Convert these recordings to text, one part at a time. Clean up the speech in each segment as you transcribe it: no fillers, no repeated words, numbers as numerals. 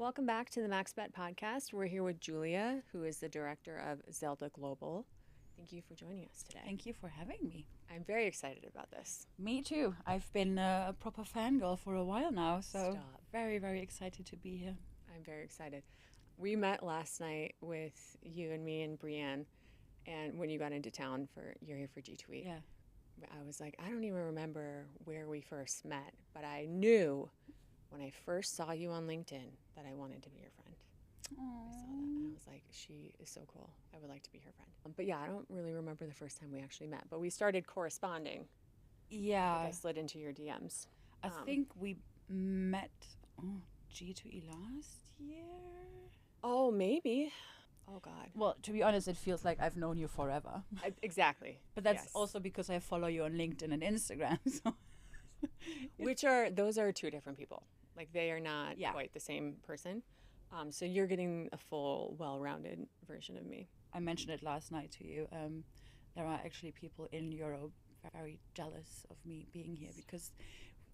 Welcome back to the MaxBet podcast. We're here with Julia, who is the director of Zelda Global. Thank you for joining us today. Thank you for having me. I'm very excited about this. Me too. I've been a proper fangirl for a while now, so very, very excited to be here. I'm very excited. We met last night with you and me and Brienne, and when you got into town you're here for G2E. Yeah. I was like, I don't even remember where we first met, but I knew when I first saw you on LinkedIn that I wanted to be your friend. Aww. I saw that and I was like, she is so cool. I would like to be her friend. But yeah, I don't really remember the first time we actually met, but we started corresponding. Yeah. I slid into your DMs. I think we met G2E last year. Oh, maybe. Oh, God. Well, to be honest, it feels like I've known you forever. Exactly. But that's also because I follow you on LinkedIn and Instagram. So. Those are two different people. Like, they are not quite the same person. So you're getting a full, well-rounded version of me. I mentioned it last night to you. There are actually people in Europe very jealous of me being here because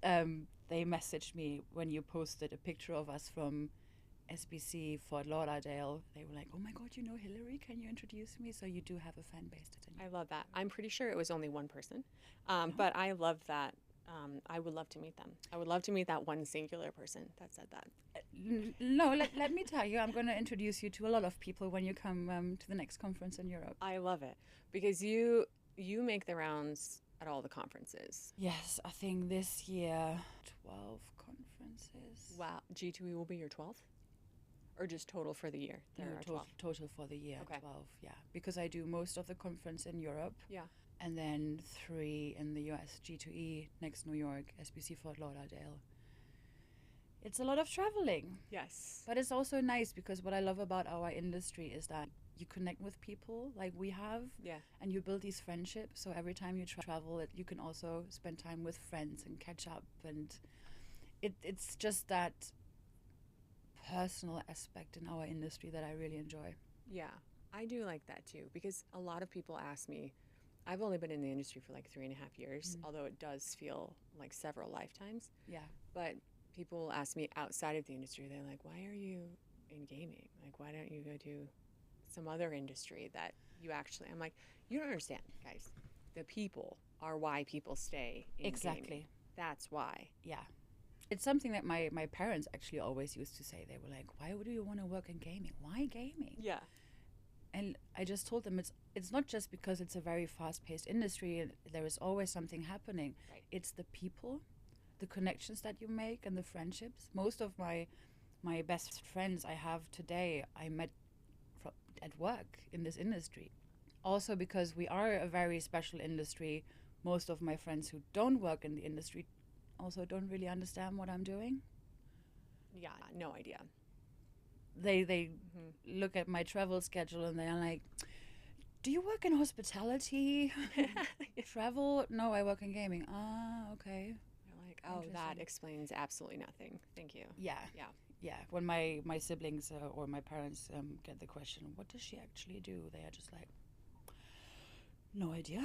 they messaged me when you posted a picture of us from SBC Fort Lauderdale. They were like, oh my God, you know Hillary? Can you introduce me? So you do have a fan base. I love that. I'm pretty sure it was only one person, but I love that. I would love to meet them. I would love to meet that one singular person that said that. No, let me tell you, I'm going to introduce you to a lot of people when you come to the next conference in Europe. I love it because you make the rounds at all the conferences. Yes, I think this year 12 conferences. Wow, G2E will be your 12th? Or just total for the year? Total for the year, okay. 12, yeah. Because I do most of the conference in Europe. Yeah. And then 3 in the US, G2E, next New York, SBC Fort Lauderdale. It's a lot of traveling. Yes. But it's also nice because what I love about our industry is that you connect with people like we have. Yeah. And you build these friendships. So every time you travel, you can also spend time with friends and catch up. And it's just that personal aspect in our industry that I really enjoy. Yeah, I do like that too because a lot of people ask me, I've only been in the industry for like 3.5 years, although it does feel like several lifetimes. Yeah. But people ask me outside of the industry, they're like, why are you in gaming? Like, why don't you go to some other industry that you actually, I'm like, you don't understand, guys. The people are why people stay in gaming. That's why. Yeah. It's something that my parents actually always used to say. They were like, why would you want to work in gaming? Why gaming? Yeah. And I just told them it's not just because it's a very fast-paced industry and there is always something happening. Right. It's the people, the connections that you make and the friendships. Most of my best friends I have today, I met at work in this industry. Also because we are a very special industry, most of my friends who don't work in the industry also don't really understand what I'm doing. Yeah, no idea. They look at my travel schedule and they're like, do you work in hospitality? Travel? No, I work in gaming. Ah, okay. You're like, oh, that explains absolutely nothing. Thank you. Yeah. When my siblings or my parents get the question, what does she actually do? They are just like, no idea.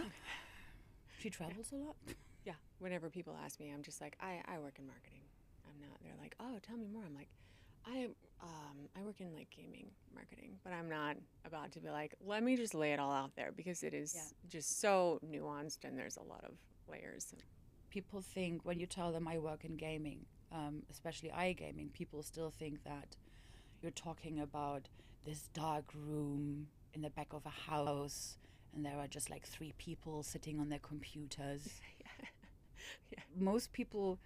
She travels a lot. Yeah. Whenever people ask me, I'm just like, I work in marketing. I'm not. They're like, oh, tell me more. I'm like, I work in like gaming marketing, but I'm not about to be like, let me just lay it all out there because it is just so nuanced and there's a lot of layers. People think when you tell them I work in gaming, especially iGaming, people still think that you're talking about this dark room in the back of a house and there are just like 3 people sitting on their computers. Yeah. Most people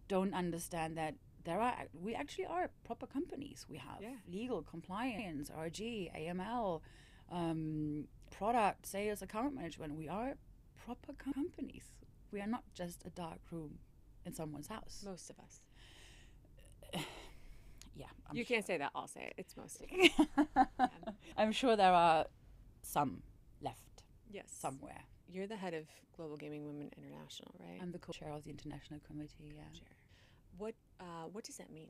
don't understand that we actually are proper companies. We have legal, compliance, RG, AML, product, sales, account management. We are proper companies. We are not just a dark room in someone's house. Most of us. Yeah. You can't say that. I'll say it. It's most of us. Yeah. I'm sure there are some left. Yes. Somewhere. You're the head of Global Gaming Women International, right? I'm the co-chair of the international committee, yeah. What does that mean?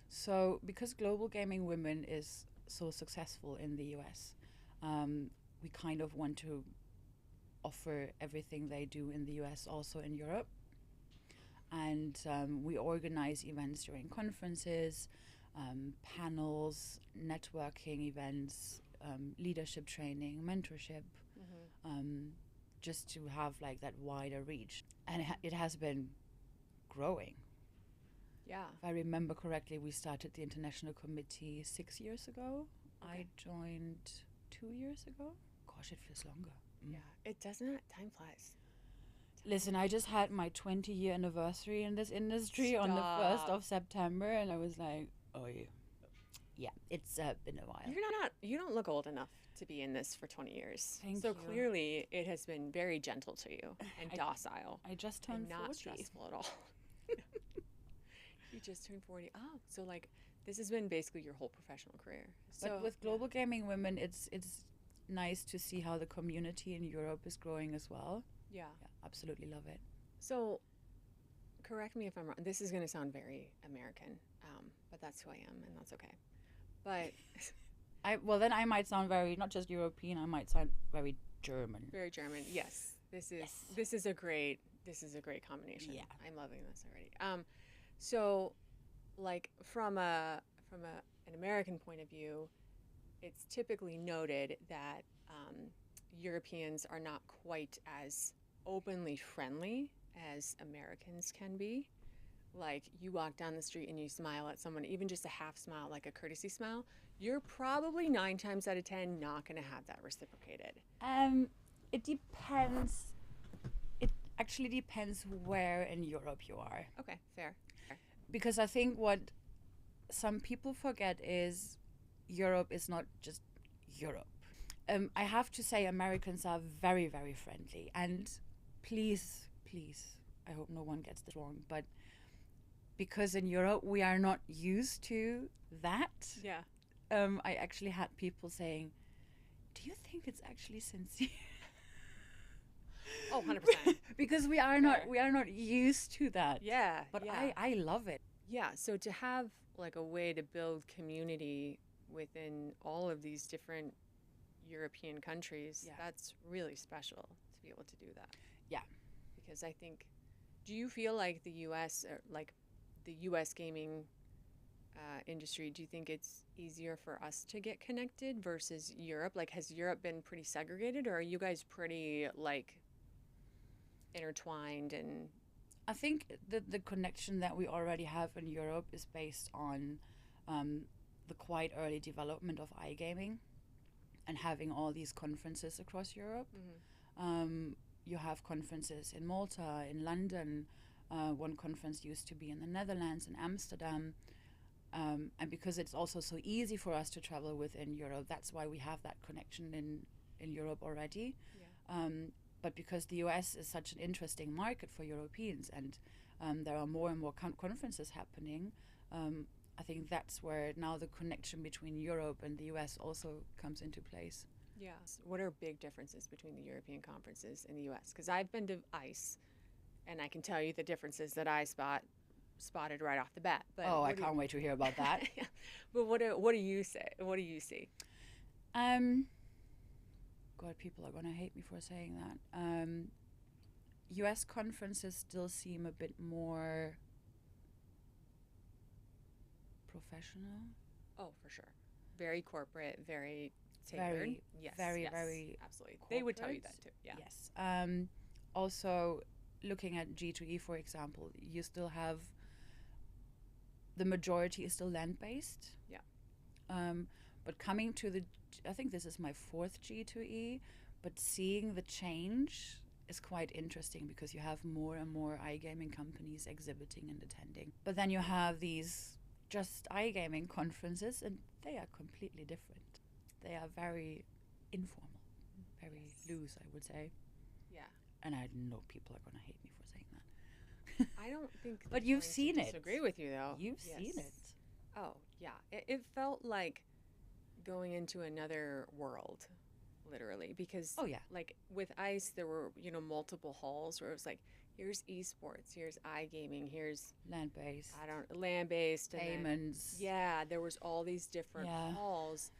So because Global Gaming Women is so successful in the US, we kind of want to offer everything they do in the US also in Europe. And we organize events during conferences. panels, networking events, leadership training, mentorship, just to have like that wider reach. And it has been growing. Yeah. If I remember correctly, we started the international committee 6 years ago. Okay. I joined 2 years ago. Gosh, it feels longer. Yeah. It doesn't. Time flies. Listen, I just had my 20-year anniversary in this industry on the 1st of September, and I was like, oh, yeah, it's been a while. You don't look old enough to be in this for 20 years. Thank so you. Clearly it has been very gentle to you and docile. I just turned and not 40. stressful at all. You just turned 40. Oh, so like this has been basically your whole professional career. So, but with Global Gaming Women, it's nice to see how the community in Europe is growing as well. Yeah. Absolutely love it. So, correct me if I'm wrong. This is going to sound very American, but that's who I am, and that's okay. But then I might sound very not just European. I might sound very German. Very German. Yes. This is a great combination. Yeah. I'm loving this already. So, like from an American point of view, it's typically noted that Europeans are not quite as openly friendly as Americans can be. Like you walk down the street and you smile at someone, even just a half smile, like a courtesy smile, you're probably 9 times out of 10 not going to have that reciprocated. It depends. It actually depends where in Europe you are. Okay, fair. Because I think what some people forget is Europe is not just Europe. I have to say Americans are very, very friendly. And please, I hope no one gets this wrong, but because in Europe we are not used to that. Yeah. I actually had people saying, do you think it's actually sincere? Oh, 100%. Because we are not used to that. Yeah. But yeah. I love it. Yeah, so to have like a way to build community within all of these different European countries, that's really special to be able to do that. Yeah. Because I think, do you feel like the U.S. or like the U.S. gaming industry, do you think it's easier for us to get connected versus Europe? Like, has Europe been pretty segregated, or are you guys pretty like intertwined? And I think the connection that we already have in Europe is based on the quite early development of iGaming and having all these conferences across Europe. mm-hmm. You have conferences in Malta, in London. One conference used to be in the Netherlands, in Amsterdam. And because it's also so easy for us to travel within Europe, that's why we have that connection in Europe already. Yeah. But because the US is such an interesting market for Europeans and there are more and more conferences happening, I think that's where now the connection between Europe and the US also comes into place. Yeah. What are big differences between the European conferences and the US? Because I've been to ICE, and I can tell you the differences that I spotted right off the bat. But I can't wait to hear about that. Yeah. But what do you say? What do you see? God, people are going to hate me for saying that. US conferences still seem a bit more professional. Oh, for sure. Very corporate, very tailored. Very absolutely. They would tell you that too. Yeah. Yes. Also, looking at G2E, for example, you still have the majority is still land-based. Yeah. But coming to I think this is my 4th G2E, but seeing the change is quite interesting because you have more and more iGaming companies exhibiting and attending. But then you have these just iGaming conferences, and they are completely different. They are very informal, very loose, I would say. Yeah. And I know people are going to hate me for saying that. I don't think. But you've seen it. I disagree with you though. You've seen it. Oh yeah, it felt like going into another world, literally, because like with ICE there were multiple halls where it was like, here's esports, here's iGaming, here's land-based, land-based payments. There was all these different halls,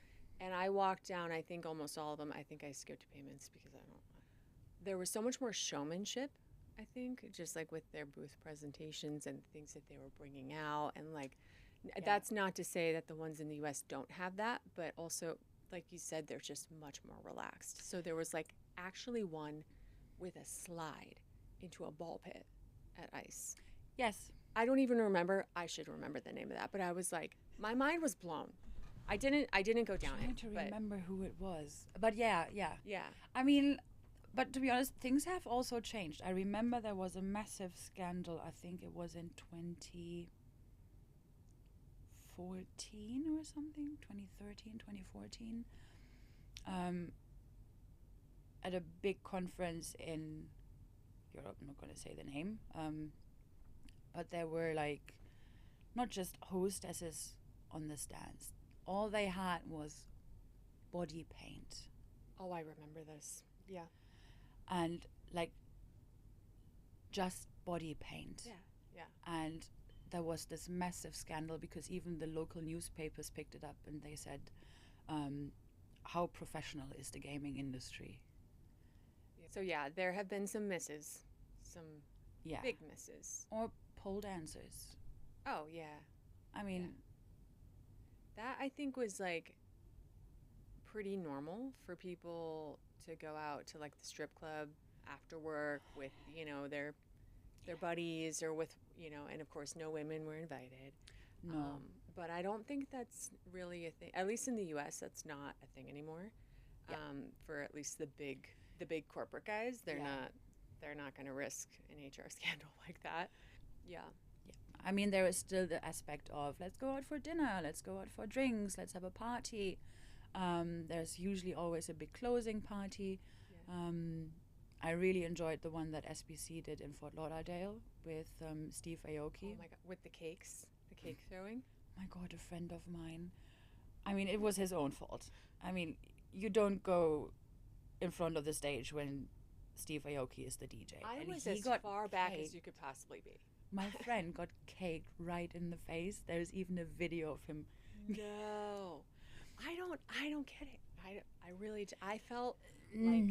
and I walked down, I think almost all of them. I think I skipped payments because there was so much more showmanship, I think, just like with their booth presentations and things that they were bringing out, and like Yeah. That's not to say that the ones in the US don't have that, but also, like you said, they're just much more relaxed. So there was like actually one with a slide into a ball pit at ice. Yes. I don't even remember. I should remember the name of that, but I was like, my mind was blown. I didn't go down Trying it. to But remember who it was. But yeah. yeah. I mean, but to be honest, things have also changed. I remember there was a massive scandal. I think it was in 2014 or something, 2013, 2014, at a big conference in Europe. I'm not going to say the name, but there were like not just hostesses on the stands. All they had was body paint. Oh, I remember this. Yeah. And like just body paint. Yeah. Yeah. And there was this massive scandal because even the local newspapers picked it up and they said, how professional is the gaming industry? So yeah, there have been some misses, some Yeah. big misses. Or pole dancers. Oh yeah, I mean, that I think was like pretty normal for people to go out to like the strip club after work with, you know, their buddies or with, you know, and of course no women were invited. no. But I don't think that's really a thing. At least in the U.S., that's not a thing anymore. Yeah. For at least the big corporate guys, they're Yeah. not going to risk an HR scandal like that. Yeah. I mean, there is still the aspect of let's go out for dinner, let's go out for drinks, let's have a party. There's usually always a big closing party. Yeah. I really enjoyed the one that SBC did in Fort Lauderdale with Steve Aoki. Oh my God, with the cake throwing. My God, a friend of mine. I mean, it was his own fault. I mean, you don't go in front of the stage when Steve Aoki is the DJ. I and was he as got far back as caked. you could possibly be. My friend got caked right in the face. There's even a video of him. No, I don't get it. I really I felt like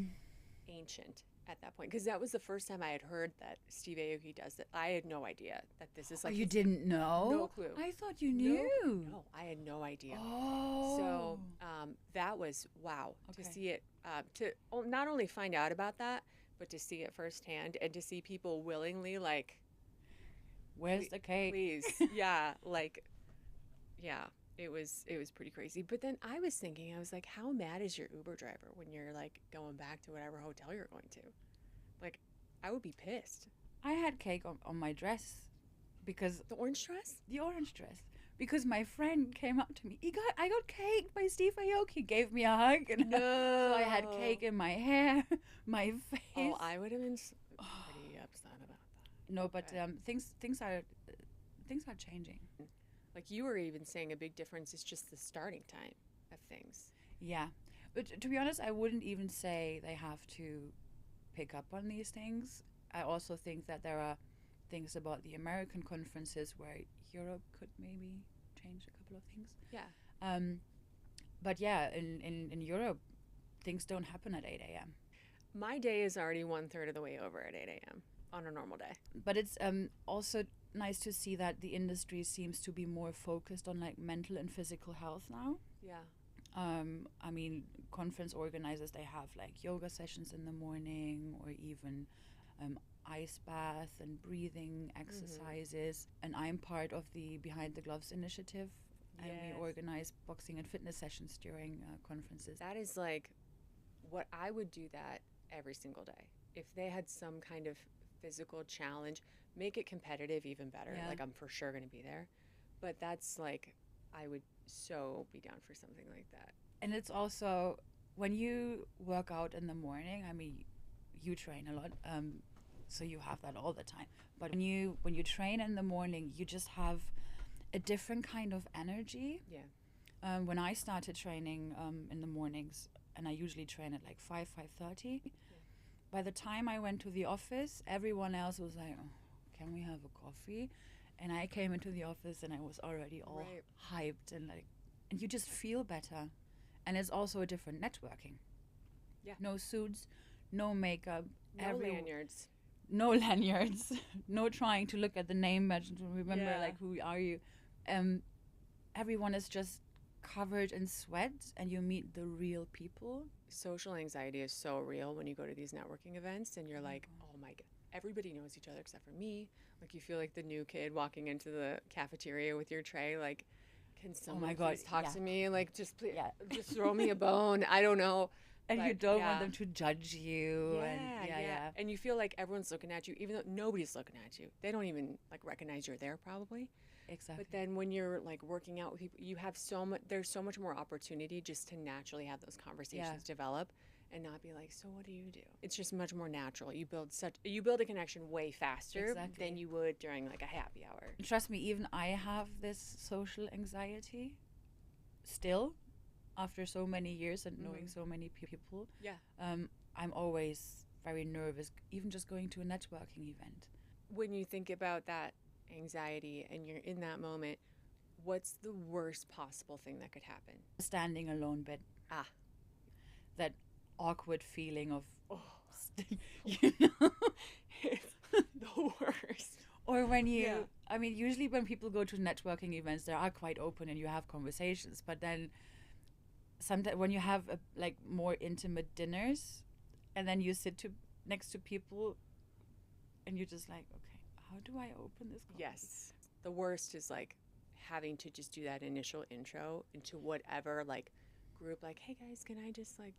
ancient at that point because that was the first time I had heard that Steve Aoki does it. I had no idea that this is like You didn't know? No clue. I thought you knew. No, I had no idea. Oh. So that was wow to Okay. see it. To not only find out about that, but to see it firsthand and to see people willingly like, Where's the cake? please, yeah, like, yeah. It was pretty crazy. But then I was thinking, I was like, how mad is your Uber driver when you're like going back to whatever hotel you're going to? Like, I would be pissed. I had cake on my dress because The orange dress? the orange dress. Because my friend came up to me. I got cake by Steve Aoki. Gave me a hug, and so I had cake in my hair, my face. Oh, I would have been pretty upset about that. No, but Okay. things are changing. Like you were even saying, a big difference is just the starting time of things. Yeah, but to be honest, I wouldn't even say they have to pick up on these things. I also think that there are things about the American conferences where Europe could maybe change a couple of things. Yeah. But yeah, in Europe, things don't happen at 8 a.m. My day is already 1/3 of the way over at 8 a.m. on a normal day. But it's also nice to see that the industry seems to be more focused on like mental and physical health now. Yeah. I mean, conference organizers, they have like yoga sessions in the morning or even ice bath and breathing exercises. And I'm part of the Behind the Gloves initiative. And we Yes. organize boxing and fitness sessions during conferences. That is like what I would do that every single day. If they had some kind of physical challenge, make it competitive even better. Yeah. Like I'm for sure going to be there. But that's like, I would so be down for something like that. And it's also when you work out in the morning, I mean, you train a lot, so you have that all the time. But when you train in the morning, you just have a different kind of energy. Yeah. When I started training in the mornings, and I usually train at like 5:30. By the time I went to the office, everyone else was like, oh, "Can we have a coffee?" And I came into the office and I was already all Right. hyped and you just feel better. And it's also a different networking. Yeah. No suits, no makeup, No lanyards. no lanyards, no trying to look at the name badge to remember Yeah. like who are you. everyone is just covered in sweat and you meet the real people. Social anxiety is so real when you go to these networking events and you're Oh my like, God. oh my God, everybody knows each other except for me. Like you feel like the new kid walking into the cafeteria with your tray, like, can Oh my someone God, please talk yeah. to me? Like, just please, Yeah. just throw me a bone. I don't know. And you But don't want yeah. them to judge you. And Yeah. And you feel like everyone's looking at you, even though nobody's looking at you. They don't even like recognize you're there probably. Exactly. But then when you're like working out with people, you have there's so much more opportunity just to naturally have those conversations develop and not be like, so what do you do? It's just much more natural. You build a connection way faster than you would during like a happy hour. Trust me, even I have this social anxiety still after so many years and knowing so many people. Yeah. I'm always very nervous, even just going to a networking event. When you think about that anxiety and you're in that moment, what's the worst possible thing that could happen? Standing alone bit. That awkward feeling of, you know? It's the worst. Or when I mean, usually when people go to networking events, they are quite open and you have conversations. But then sometimes when you have like more intimate dinners and then you sit next to people and you're just like, okay, how do I open this conversation? Yes. The worst is like having to just do that initial intro into whatever like group, like, hey guys, can I just like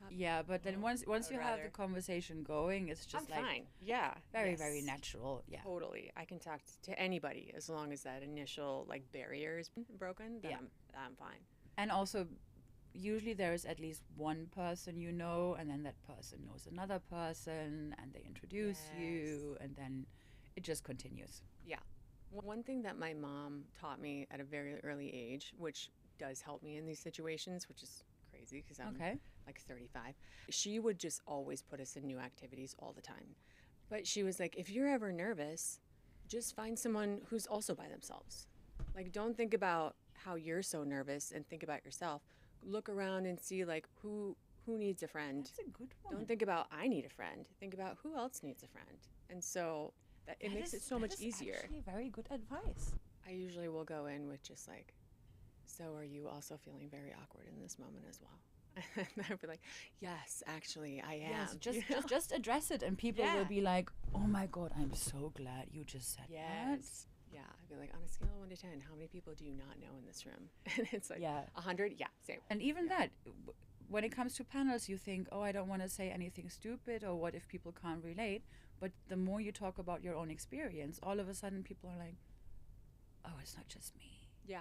Yeah, but then once you have the conversation going, it's just I'm fine. Yeah. Very natural. Yeah. Totally. I can talk to anybody as long as that initial like barrier is broken. Then I'm fine. And also, usually there is at least one person you know, and then that person knows another person, and they introduce you, and then it just continues. Yeah. One thing that my mom taught me at a very early age, which does help me in these situations, which is crazy because I'm like 35. She would just always put us in new activities all the time. But she was like, if you're ever nervous, just find someone who's also by themselves. Like, don't think about how you're so nervous and think about yourself. Look around and see like who needs a friend. That's a good one. Don't think about I need a friend. Think about who else needs a friend. And so it makes it so much easier. That's actually very good advice. I usually will go in with just like, so are you also feeling very awkward in this moment as well? And I'd be like, yes, actually, I am. Yes, just address it, and people will be like, oh my God, I'm so glad you just said that. Yeah, I'd be like, on a scale of 1 to 10, how many people do you not know in this room? And it's like 100, same. And even that, when it comes to panels, you think, oh, I don't want to say anything stupid, or what if people can't relate? But the more you talk about your own experience, all of a sudden people are like, oh, it's not just me. Yeah.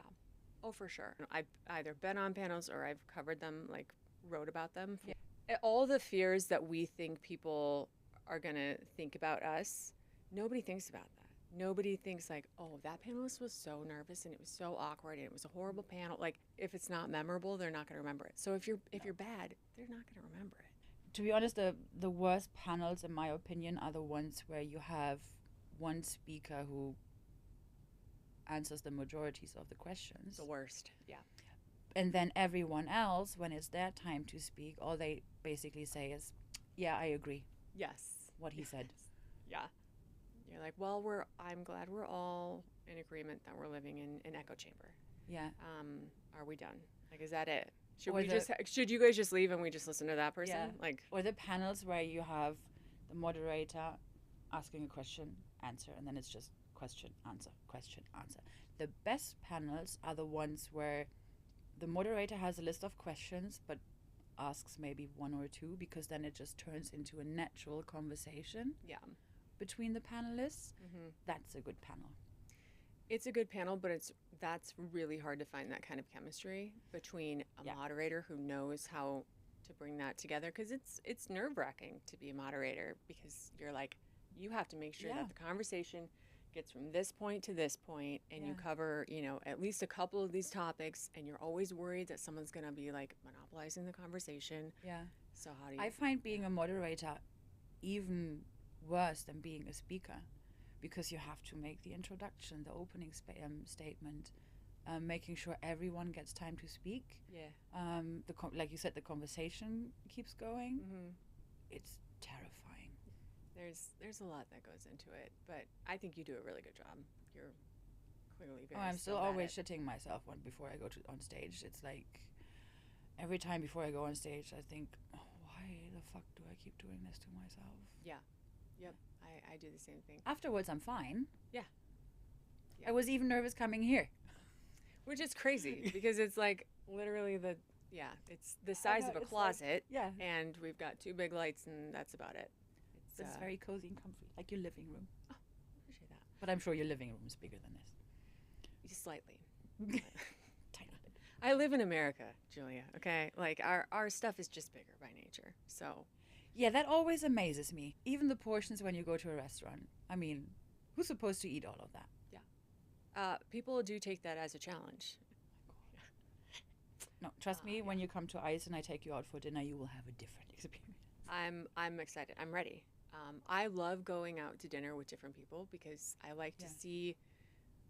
Oh, for sure. I've either been on panels or I've covered them, like wrote about them. All the fears that we think people are going to think about us, nobody thinks about that. Nobody thinks like, oh, that panelist was so nervous and it was so awkward and it was a horrible panel. Like, if it's not memorable, they're not going to remember it. So if you're bad, they're not going to remember it. To be honest, the worst panels, in my opinion, are the ones where you have one speaker who answers the majorities of the questions. The worst, yeah. And then everyone else, when it's their time to speak, all they basically say is, yeah, I agree. Yes. What he said. Yeah. You're like, well, I'm glad we're all in agreement that we're living in an echo chamber. Yeah. Are we done? Like, is that it? Should you guys just leave and we just listen to that person? Yeah. Like, or the panels where you have the moderator asking a question, answer, and then it's just question, answer, question, answer. The best panels are the ones where the moderator has a list of questions but asks maybe one or two, because then it just turns into a natural conversation between the panelists. That's a good panel. It's a good panel, but that's really hard to find that kind of chemistry between a moderator who knows how to bring that together, because it's nerve-wracking to be a moderator, because you're like, you have to make sure that the conversation gets from this point to this point, and you cover, at least a couple of these topics, and you're always worried that someone's going to be like monopolizing the conversation. Yeah. So how do you... I find being a moderator even worse than being a speaker, because you have to make the introduction, the opening statement, making sure everyone gets time to speak. Yeah. Like you said, the conversation keeps going. It's terrifying. There's a lot that goes into it, but I think you do a really good job. You're clearly Oh, very I'm still skilled at always it. shitting myself before I go on stage. It's like every time before I go on stage, I think, oh, why the fuck do I keep doing this to myself? Yeah. Yep. I do the same thing. Afterwards, I'm fine. Yeah. I was even nervous coming here. Which is crazy because it's like literally it's the size of a closet. Yeah. And we've got 2 big lights and that's about it. It's very cozy and comfy, like your living room. Oh, I appreciate that. But I'm sure your living room is bigger than this. Just slightly. Tiny bit. I live in America, Julia, okay? Like our stuff is just bigger by nature. So Yeah, that always amazes me. Even the portions when you go to a restaurant. I mean, who's supposed to eat all of that? people do take that as a challenge. No, trust me, when you come to ICE and I take you out for dinner, you will have a different experience. I'm excited. I'm ready. I love going out to dinner with different people because I like to see,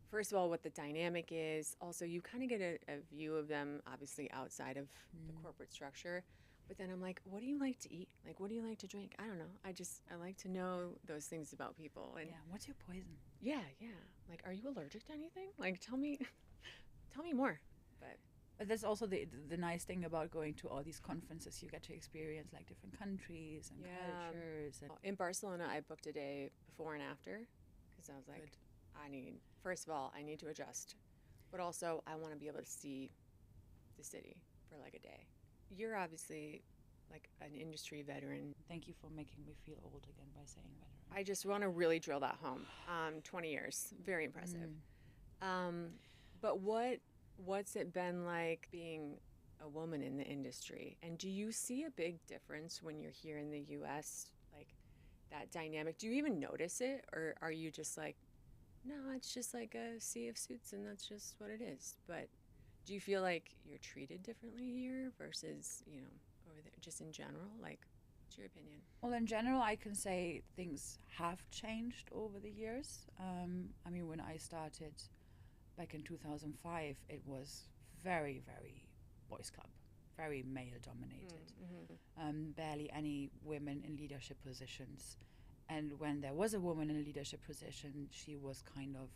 first of all, what the dynamic is. Also, you kind of get a view of them, obviously, outside of the corporate structure. But then I'm like, what do you like to eat? Like, what do you like to drink? I don't know. I like to know those things about people. And Yeah, what's your poison? yeah. Like, are you allergic to anything? Like, tell me more. But that's also the nice thing about going to all these conferences. You get to experience like different countries and cultures. And in Barcelona, I booked a day before and after because I was like, first of all, I need to adjust. But also, I want to be able to see the city for like a day. You're obviously like an industry veteran. Thank you for making me feel old again by saying veteran. I just want to really drill that home. 20 years, very impressive. But what's it been like being a woman in the industry? And do you see a big difference when you're here in the U.S., like that dynamic? Do you even notice it? Or are you just like, no, it's just like a sea of suits and that's just what it is? But do you feel like you're treated differently here versus, over there, just in general? Like, what's your opinion? Well, in general, I can say things have changed over the years. I mean, when I started back in 2005, it was very, very boys' club, very male-dominated. Barely any women in leadership positions. And when there was a woman in a leadership position, she was kind of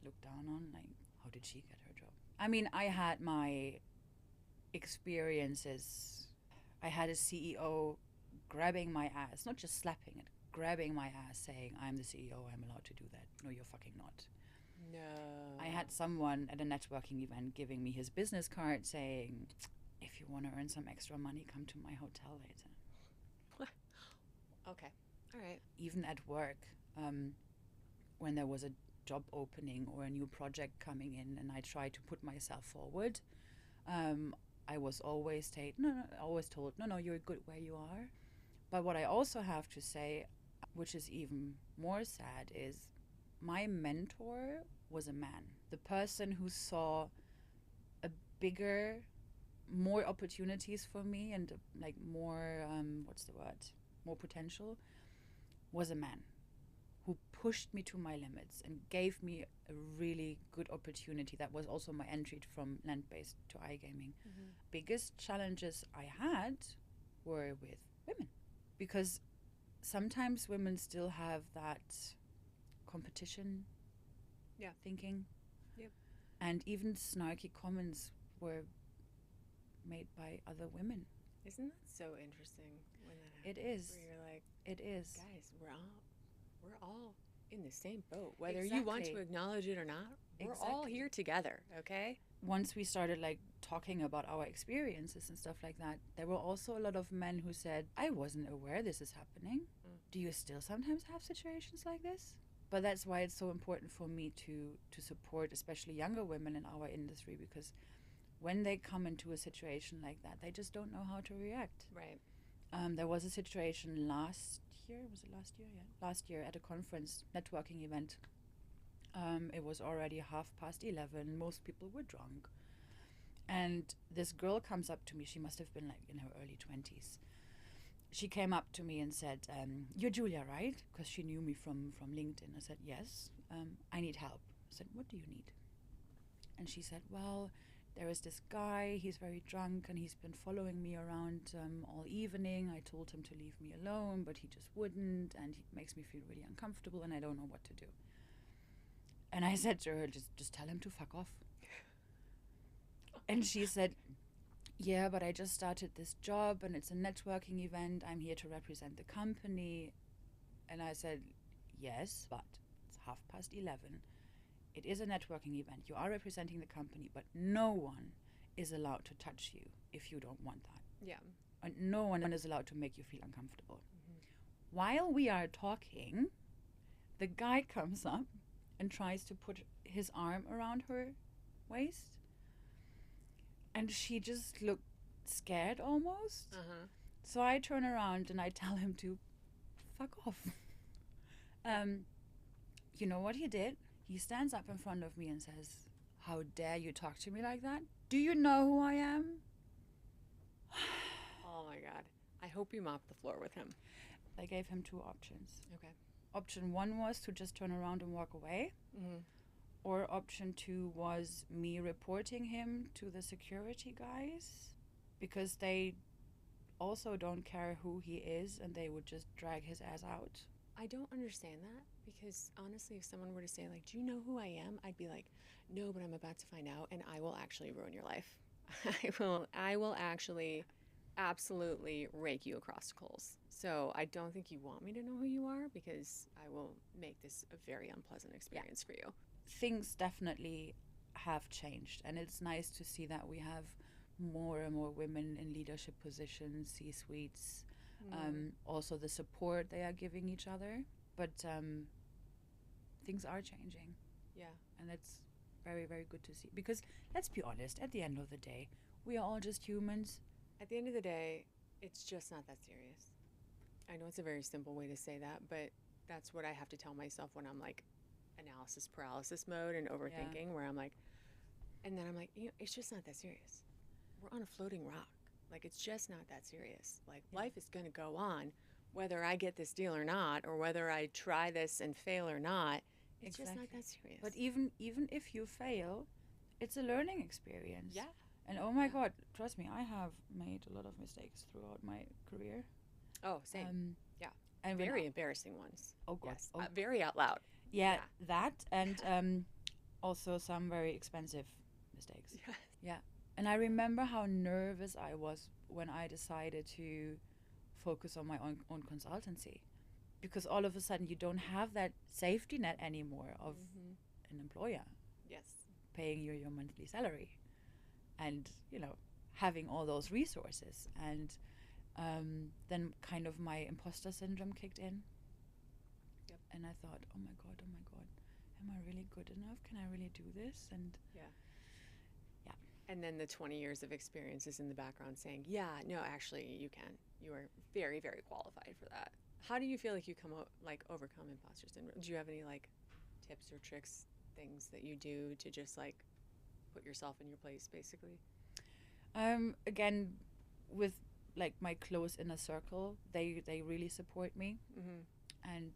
looked down on, like, how did she get her job? I mean, I had my experiences. I had a CEO grabbing my ass, not just slapping it, grabbing my ass, saying, I'm the CEO, I'm allowed to do that. No, you're fucking not. No. I had someone at a networking event giving me his business card saying, if you want to earn some extra money, come to my hotel later. Okay. All right. Even at work, when there was a job opening or a new project coming in and I tried to put myself forward, I was always told, no, you're good where you are. But what I also have to say, which is even more sad, is my mentor was a man. The person who saw a bigger, more opportunities for me and like more, more potential, was a man who pushed me to my limits and gave me a really good opportunity. That was also my entry from land-based to iGaming. Biggest challenges I had were with women, because sometimes women still have that competition thinking. Yep. And even snarky comments were made by other women. Isn't that so interesting when that happens? It is. Where you're like, it is. Guys, we're all in the same boat. Whether you want to acknowledge it or not, we're all here together, okay? Once we started like talking about our experiences and stuff like that, there were also a lot of men who said, I wasn't aware this is happening. Do you still sometimes have situations like this? But that's why it's so important for me to support especially younger women in our industry, because when they come into a situation like that, they just don't know how to react. Right. There was a situation last year. Was it last year? Yeah. Last year at a conference, networking event. It was already 11:30. Most people were drunk. And this girl comes up to me. She must have been like in her early 20s. She came up to me and said, you're Julia, right? Because she knew me from LinkedIn. I said, yes. I need help. I said, what do you need? And she said, well, there is this guy, he's very drunk and he's been following me around all evening. I told him to leave me alone, but he just wouldn't, and he makes me feel really uncomfortable and I don't know what to do. And I said to her, just tell him to fuck off. And she said, yeah, but I just started this job and it's a networking event. I'm here to represent the company. And I said, yes, but it's 11:30. It is a networking event. You are representing the company, but no one is allowed to touch you if you don't want that. Yeah. And no one is allowed to make you feel uncomfortable. While we are talking, the guy comes up and tries to put his arm around her waist. And she just looked scared almost. So I turn around and I tell him to fuck off. You know what he did? He stands up in front of me and says, how dare you talk to me like that? Do you know who I am? Oh my God. I hope you mopped the floor with him. I gave him 2 options. Okay. Option 1 was to just turn around and walk away. Or option 2 was me reporting him to the security guys, because they also don't care who he is and they would just drag his ass out. I don't understand that, because honestly, if someone were to say, like, do you know who I am? I'd be like, no, but I'm about to find out, and I will actually ruin your life. I will actually absolutely rake you across the coals. So I don't think you want me to know who you are, because I will make this a very unpleasant experience for you. Things definitely have changed, and it's nice to see that we have more and more women in leadership positions, C-suites, also the support they are giving each other. But things are changing. Yeah. And it's very, very good to see. Because let's be honest, at the end of the day, we are all just humans. At the end of the day, it's just not that serious. I know it's a very simple way to say that, but that's what I have to tell myself when I'm like analysis paralysis mode and overthinking, where I'm like, and then I'm like, you know, it's just not that serious. We're on a floating rock. Like, it's just not that serious. Like, life is going to go on, whether I get this deal or not, or whether I try this and fail or not. It's just not that serious. But even if you fail, it's a learning experience. Yeah. And oh my God, trust me, I have made a lot of mistakes throughout my career. Oh, same. Yeah. And very embarrassing ones. Oh God. Yes. Very out loud. Yeah, that and also some very expensive mistakes. Yeah. Yeah. And I remember how nervous I was when I decided to focus on my own consultancy, because all of a sudden you don't have that safety net anymore of an employer. Yes. Paying you your monthly salary, and you know, having all those resources. And then kind of my imposter syndrome kicked in. Yep. And I thought, oh my God, am I really good enough? Can I really do this? And and then the 20 years of experience is in the background saying, yeah, no, actually you can. You are very, very qualified for that. How do you feel like you overcome imposter syndrome? Do you have any like tips or tricks, things that you do to just like put yourself in your place, basically? Again, with like my close inner circle, they really support me. And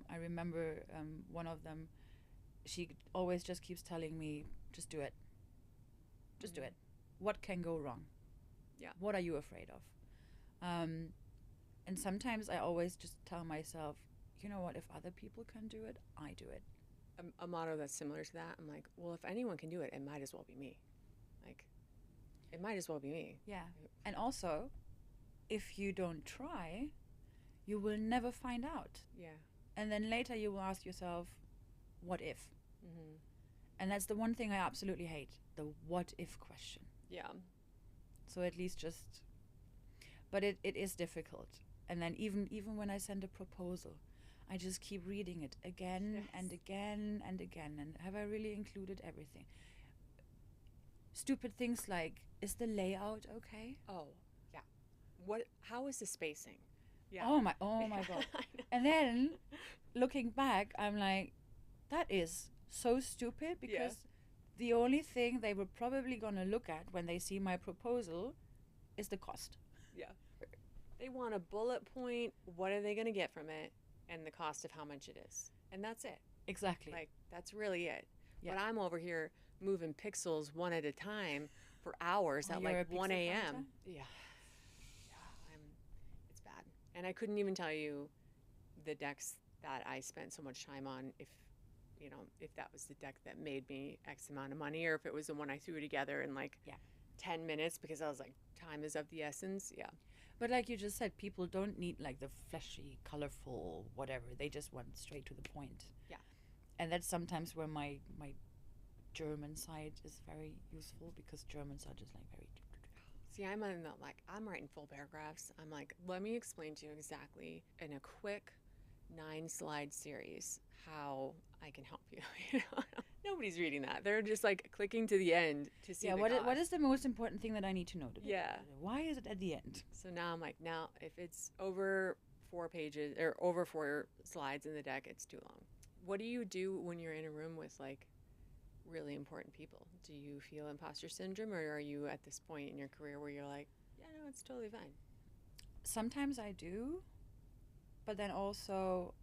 I remember one of them, she always just keeps telling me, just do it. Just do it. What can go wrong? Yeah. What are you afraid of? And sometimes I always just tell myself, you know what, if other people can do it, I do it. A motto that's similar to that, I'm like, well, if anyone can do it, it might as well be me. Like, it might as well be me. Yeah. And also, if you don't try, you will never find out. Yeah. And then later you will ask yourself, what if? And that's the one thing I absolutely hate, the what if question. Yeah. So at least just, but it is difficult. And then even when I send a proposal, I just keep reading it again and again and again. And have I really included everything? Stupid things like, is the layout okay? Oh, yeah. How is the spacing? Yeah. Oh my God. And then looking back, I'm like, that is so stupid, because the only thing they were probably going to look at when they see my proposal is the cost. Yeah. They want a bullet point, what are they going to get from it, and the cost of how much it is. And that's it. Exactly. Like, that's really it. Yeah. But I'm over here moving pixels one at a time for hours at like 1 a.m. Yeah. It's bad. And I couldn't even tell you the decks that I spent so much time on if if that was the deck that made me X amount of money, or if it was the one I threw together in like 10 minutes because I was like, time is of the essence. Yeah. But like you just said, people don't need like the fleshy, colorful, whatever. They just want straight to the point. Yeah. And that's sometimes where my German side is very useful, because Germans are just like very. See, I'm I'm writing full paragraphs. I'm like, let me explain to you exactly in a quick 9-slide series how I can help you. Nobody's reading that. They're just like clicking to the end to see. What is the most important thing that I need to know today? Yeah. Why is it at the end? So now I'm like, now if it's over 4 pages or over 4 slides in the deck, it's too long. What do you do when you're in a room with like really important people? Do you feel imposter syndrome, or are you at this point in your career where you're like, yeah, no, it's totally fine? Sometimes I do, but then also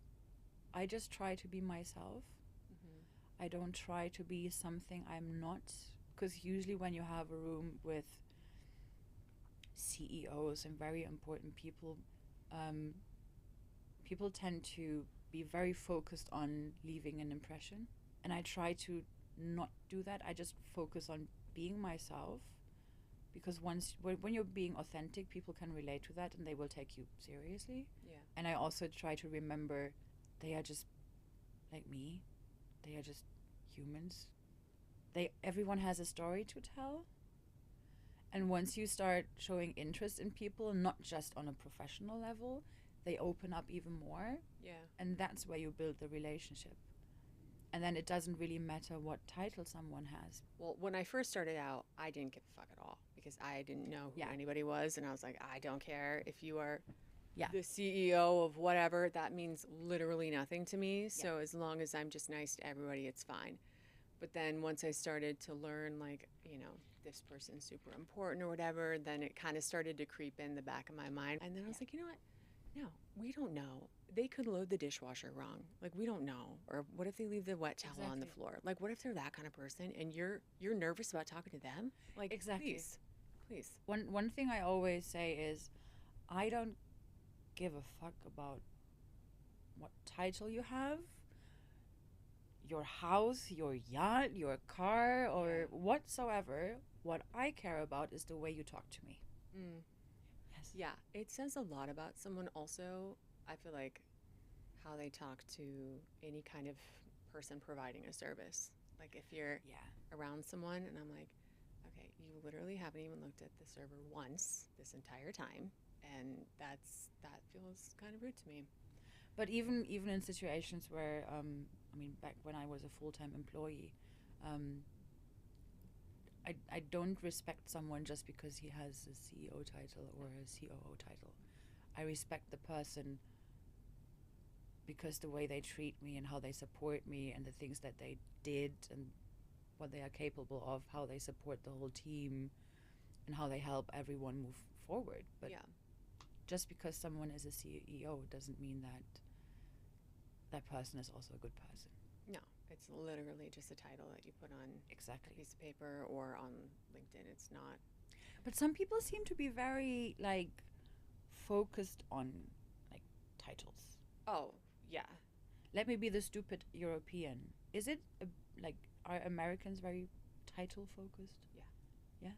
I just try to be myself. I don't try to be something I'm not, because usually when you have a room with CEOs and very important people, people tend to be very focused on leaving an impression, and I try to not do that. I just focus on being myself, because when you're being authentic, people can relate to that and they will take you seriously. Yeah. And I also try to remember they are just like me. They are just humans. Everyone has a story to tell. And once you start showing interest in people, not just on a professional level, they open up even more. Yeah. And that's where you build the relationship. And then it doesn't really matter what title someone has. Well, when I first started out, I didn't give a fuck at all, because I didn't know who anybody was. And I was like, I don't care if you are the CEO of whatever. That means literally nothing to me. So as long as I'm just nice to everybody, it's fine. But then once I started to learn, like, this person's super important or whatever, then it kind of started to creep in the back of my mind. And then I was like, you know what? No, we don't know. They could load the dishwasher wrong. Like, we don't know. Or what if they leave the wet towel on the floor? Like, what if they're that kind of person and you're nervous about talking to them? Like, exactly. Please. One thing I always say is, I don't give a fuck about what title you have, your house, your yacht, your car, or whatsoever. What I care about is the way you talk to me. Yes. Yeah, it says a lot about someone also. I feel like how they talk to any kind of person providing a service. Like if you're around someone and I'm like, okay, you literally haven't even looked at the server once this entire time, and that feels kind of rude to me. But even in situations where, back when I was a full-time employee, I don't respect someone just because he has a CEO title or a COO title. I respect the person because the way they treat me and how they support me and the things that they did and what they are capable of, how they support the whole team and how they help everyone move forward. But just because someone is a CEO doesn't mean that that person is also a good person. No, it's literally just a title that you put on a piece of paper or on LinkedIn. It's not. But some people seem to be very focused on titles. Oh, yeah. Let me be the stupid European. Is it are Americans very title focused? Yeah.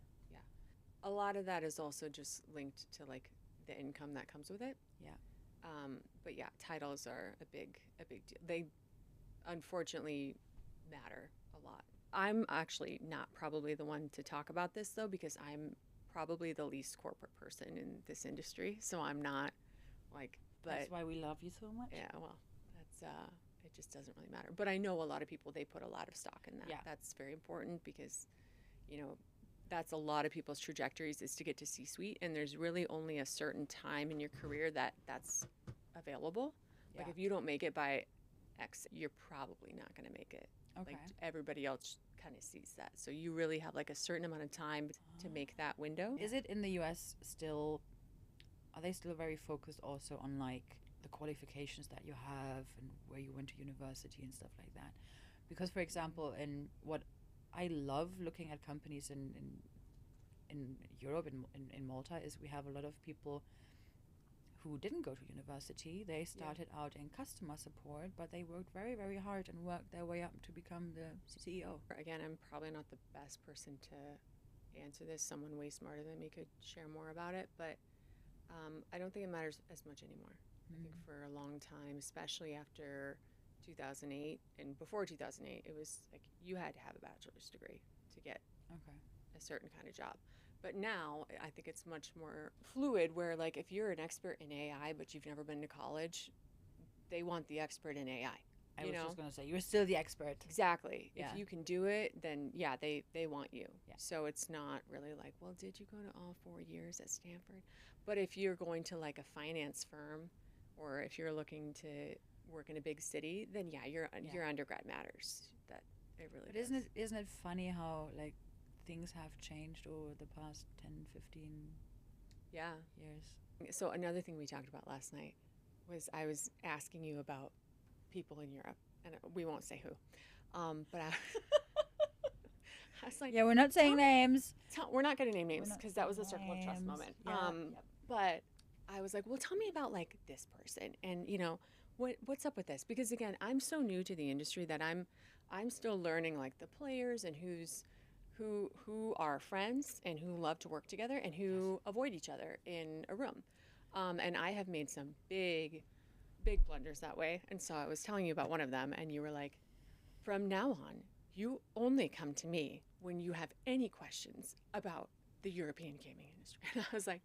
A lot of that is also just linked to the income that comes with it. Yeah. But yeah, titles are a big deal. They unfortunately matter a lot. I'm actually not probably the one to talk about this though, because I'm probably the least corporate person in this industry. So I'm not but that's why we love you so much. Yeah, well, that's it just doesn't really matter. But I know a lot of people, they put a lot of stock in that. Yeah. That's very important because, that's a lot of people's trajectories is to get to C-suite, and there's really only a certain time in your career that's available. Yeah. Like if you don't make it by X, you're probably not going to make it. Okay. Like everybody else kind of sees that. So you really have a certain amount of time to make that window. Is it in the US still, are they still very focused also on the qualifications that you have and where you went to university and stuff like that? Because for example, in what I love looking at companies in Europe, in Malta, is we have a lot of people who didn't go to university. They started out in customer support, but they worked very, very hard and worked their way up to become the CEO. Again, I'm probably not the best person to answer this. Someone way smarter than me could share more about it, but I don't think it matters as much anymore. I think for a long time, especially after 2008 and before 2008, it was like you had to have a bachelor's degree to get a certain kind of job. But now I think it's much more fluid where like if you're an expert in AI but you've never been to college, they want the expert in AI. I was just going to say, you're still the expert. Exactly. Yeah. If you can do it, then yeah, they want you. Yeah. So it's not really like, well, did you go to all 4 years at Stanford? But if you're going to like a finance firm or if you're looking to work in a big city, then yeah, your undergrad matters. That it really does. Isn't it funny how like things have changed over the past 10, 15 years? So another thing we talked about last night was I was asking you about people in Europe, and we won't say who, but I was like, yeah, we're not saying names. We're not going to name names because that was a circle of trust moment. Yeah. But I was like, well, tell me about like this person, and you know, what's up with this? Because again, I'm so new to the industry that I'm still learning like the players and who are friends and who love to work together and who avoid each other in a room. And I have made some big blunders that way. And so I was telling you about one of them, and you were like, from now on, you only come to me when you have any questions about the European gaming industry. And I was like,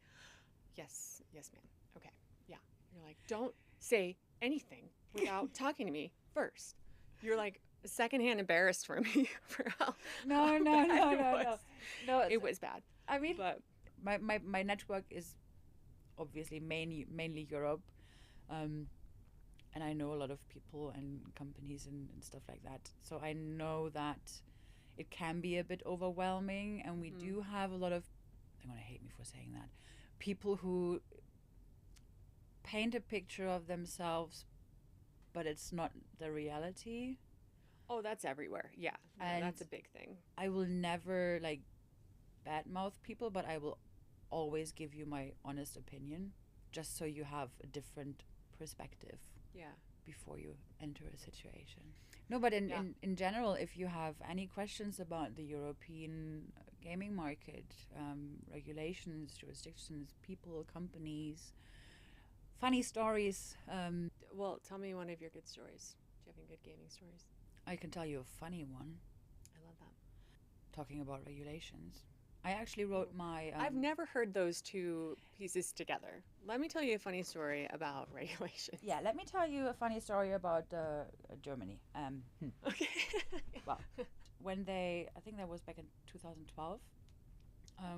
yes, ma'am. Okay, yeah. You're like, don't say anything without talking to me first. You're like secondhand embarrassed for me for how No. It was bad. I mean, but my network is obviously mainly Europe, and I know a lot of people and companies and stuff like that. So I know that it can be a bit overwhelming, and we do have a lot of, they're gonna hate me for saying that, people who paint a picture of themselves, but it's not the reality. Oh, that's everywhere. Yeah, And that's a big thing. I will never like badmouth people, but I will always give you my honest opinion, just so you have a different perspective. Yeah. Before you enter a situation. No, but in general, if you have any questions about the European gaming market, regulations, jurisdictions, people, companies, funny stories. Well, tell me one of your good stories. Do you have any good gaming stories? I can tell you a funny one. I love that. Talking about regulations. I actually wrote my... I've never heard those two pieces together. Let me tell you a funny story about regulations. Yeah, let me tell you a funny story about Germany. Okay. Well, when I think that was back in 2012,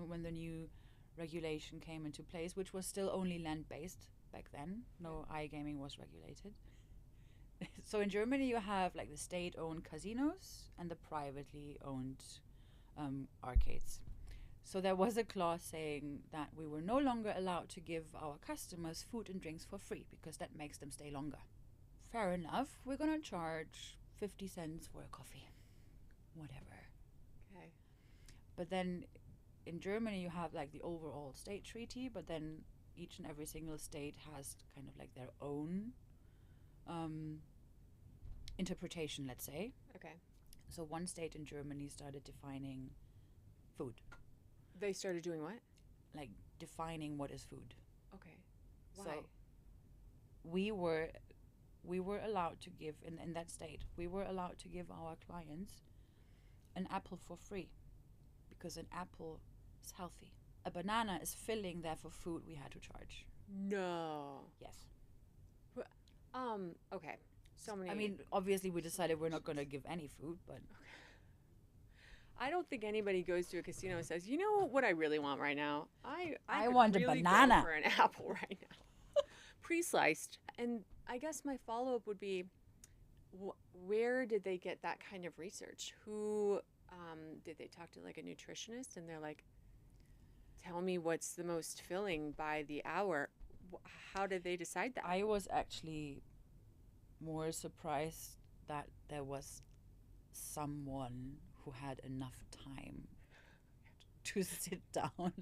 when the new regulation came into place, which was still only land-based back then. No iGaming was regulated. So in Germany, you have like the state-owned casinos and the privately owned arcades. So there was a clause saying that we were no longer allowed to give our customers food and drinks for free because that makes them stay longer. Fair enough, we're going to charge 50 cents for a coffee. Whatever. Okay. But then in Germany you have like the overall state treaty, but then each and every single state has kind of like their own interpretation, let's say. Okay. So one state in Germany started defining food. They started doing what? Like defining what is food. Okay. Why? So we were allowed to give in that state. We were allowed to give our clients an apple for free because an apple is healthy. A banana is filling, therefore food we had to charge. No. Yes. Okay. So many. I mean, obviously we decided we're not going to give any food, but I don't think anybody goes to a casino and says, you know what I really want right now? I want a really banana go for an apple right now. Pre-sliced. And I guess my follow-up would be, where did they get that kind of research? Who, did they talk to like a nutritionist and they're like, tell me what's the most filling by the hour? How did they decide that? I was actually more surprised that there was someone who had enough time to sit down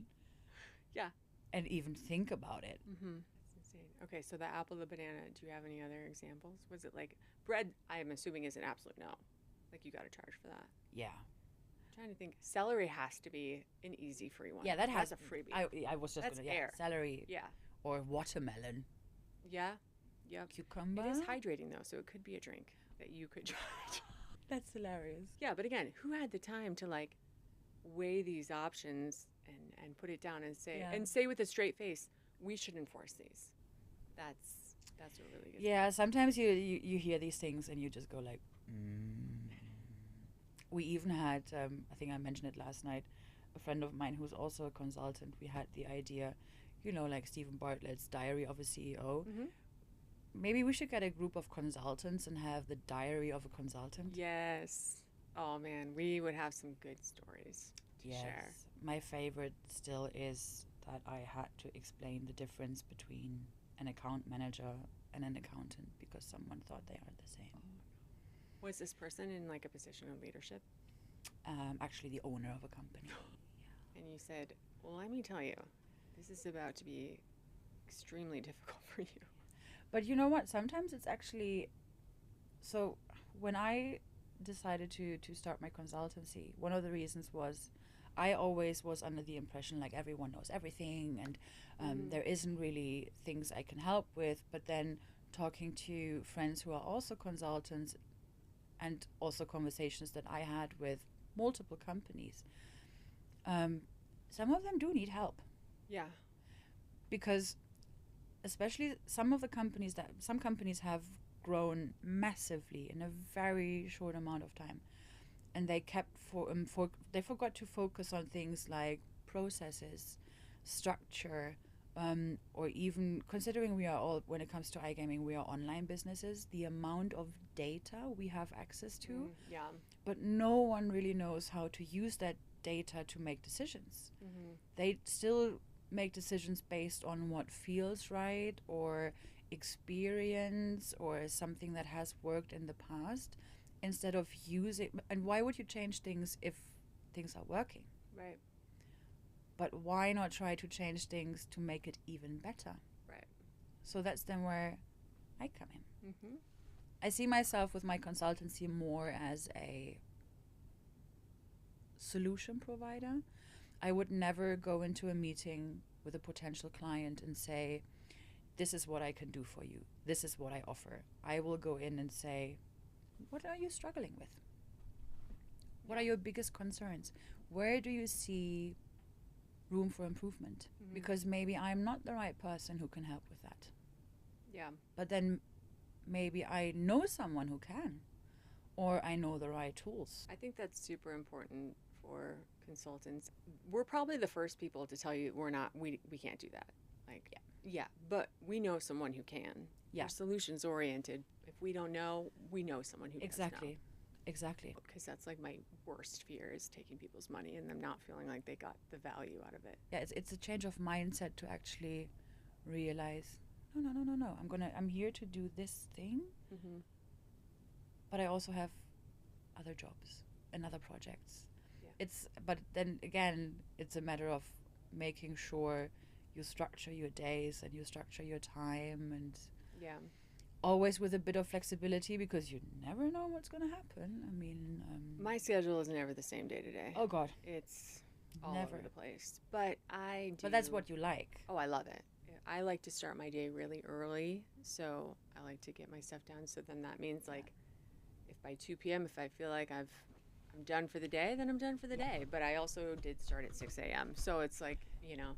Yeah. and even think about it. Mm-hmm. That's insane. Okay, so the apple, the banana, do you have any other examples? Was it like bread, I'm assuming, is an absolute no. Like you got to charge for that. Yeah. I'm trying to think. Celery has to be an easy free one. Yeah, that has That's a freebie. I was just That's gonna air. celery Yeah. or watermelon, Yeah. Yep. cucumber. It is hydrating though, so it could be a drink that you could try. That's hilarious. Yeah, but again, who had the time to like weigh these options and put it down and say with a straight face, we should enforce these. That's a really good. Yeah, sometimes you hear these things and you just go like, We even had, I think I mentioned it last night, a friend of mine who's also a consultant. We had the idea, like Stephen Bartlett's Diary of a CEO. Mm-hmm. Maybe we should get a group of consultants and have the Diary of a Consultant. Yes. Oh man, we would have some good stories to share. My favorite still is that I had to explain the difference between an account manager and an accountant because someone thought they are the same. Was this person in like a position of leadership? Actually, the owner of a company. And you said, well, let me tell you, this is about to be extremely difficult for you. But you know what? Sometimes it's actually... So when I decided to start my consultancy, one of the reasons was I always was under the impression like everyone knows everything and there isn't really things I can help with. But then talking to friends who are also consultants and also conversations that I had with multiple companies, some of them do need help. Yeah. Because especially some companies have grown massively in a very short amount of time, and they they forgot to focus on things like processes, structure, or even considering we are all, when it comes to iGaming, we are online businesses, the amount of data we have access to, yeah. but no one really knows how to use that data to make decisions. Mm-hmm. They still make decisions based on what feels right or experience or something that has worked in the past, instead of using... And why would you change things if things are working? Right. But why not try to change things to make it even better? Right. So that's then where I come in. Mm-hmm. I see myself with my consultancy more as a solution provider. I would never go into a meeting with a potential client and say, this is what I can do for you. This is what I offer. I will go in and say, what are you struggling with? What are your biggest concerns? Where do you see room for improvement? Mm-hmm. Because maybe I'm not the right person who can help with that. Yeah. But then maybe I know someone who can, or I know the right tools. I think that's super important for consultants. We're probably the first people to tell you we can't do that. Like, yeah, but we know someone who can. Yeah. We're solutions oriented. If we don't know, we know someone who does know. Exactly. Because that's like my worst fear, is taking people's money and them not feeling like they got the value out of it. Yeah, it's a change of mindset to actually realize, no. I'm here to do this thing, Mm-hmm. but I also have other jobs and other projects. Yeah. But then again, it's a matter of making sure you structure your days and you structure your time, and Yeah. always with a bit of flexibility, because you never know what's going to happen. I mean, My schedule is never the same day to day. oh God, It's all never. over the place. But I do. But that's what you like. Oh, I love it. I like to start my day really early, so I like to get my stuff done. So then that means, like, if by 2 p.m., if I feel like I'm done for the day, then I'm done for the day. But I also did start at 6 a.m., so it's like,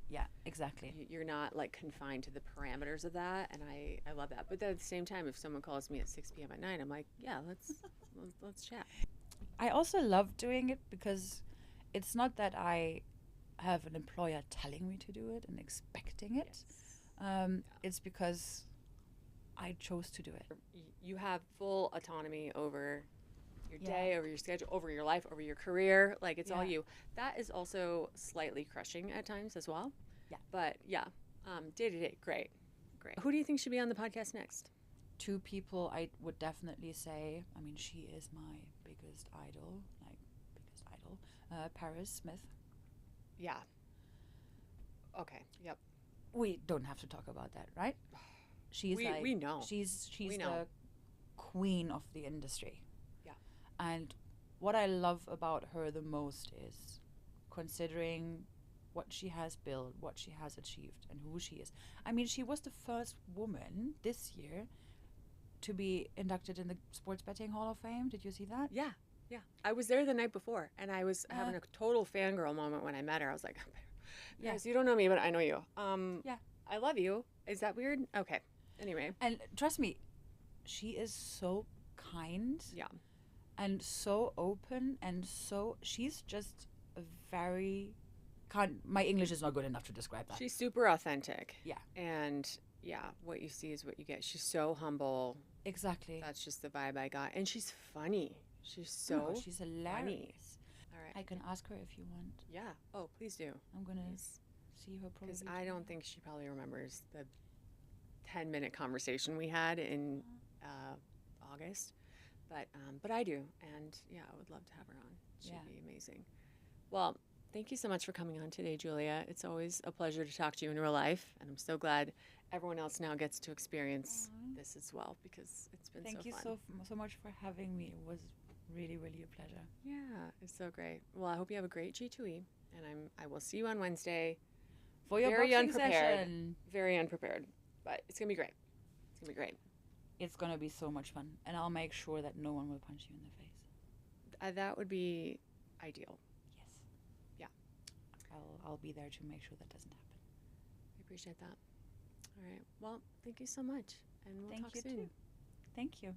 Yeah, exactly. you're not like confined to the parameters of that, and I love that. But then at the same time, if someone calls me at 6 p.m. at night, I'm like, yeah, let's chat. I also love doing it because it's not that I have an employer telling me to do it and expecting it. Yes. It's because I chose to do it. You have full autonomy over your Yeah. day, over your schedule, over your life, over your career. Like, it's all Yeah. you. That is also slightly crushing at times as well. Yeah. But yeah, day to day, great. Who do you think should be on the podcast next? Two people I would definitely say, I mean, she is my biggest idol, Paris Smith. Yeah. Okay. Yep. We don't have to talk about that, right? She's like, we know. She's We know. the queen of the industry. Yeah. And what I love about her the most is considering what she has built, what she has achieved, and who she is. I mean, she was the first woman this year to be inducted in the Sports Betting Hall of Fame. Did you see that? Yeah. Yeah. I was there the night before, and I was having a total fangirl moment when I met her. I was like, yes, you don't know me, but I know you. Yeah. I love you. Is that weird? Okay. Anyway. And trust me, she is so kind. Yeah. And so open, and so she's just a very my English is not good enough to describe that. She's super authentic. Yeah. And yeah, what you see is what you get. She's so humble. Exactly. That's just the vibe I got. And she's funny. She's so she's hilarious. funny. All right. I can ask her if you want. Yeah. Oh, please do. I'm gonna see her probably. Because I don't think she probably remembers the 10-minute conversation we had in August. But I do. And yeah, I would love to have her on. She'd be amazing. Well, thank you so much for coming on today, Julia. It's always a pleasure to talk to you in real life. And I'm so glad everyone else now gets to experience this as well, because it's been so fun. Thank you so much for having me. It was really, really a pleasure. Yeah, it's so great. Well, I hope you have a great G2E, and I will see you on Wednesday. For your very boxing unprepared, session. Very unprepared, but it's gonna be great. It's gonna be great. It's gonna be so much fun, and I'll make sure that no one will punch you in the face. That would be ideal. Yes. Yeah. I'll be there to make sure that doesn't happen. I appreciate that. All right. Well, thank you so much, and we'll talk soon. Thank you.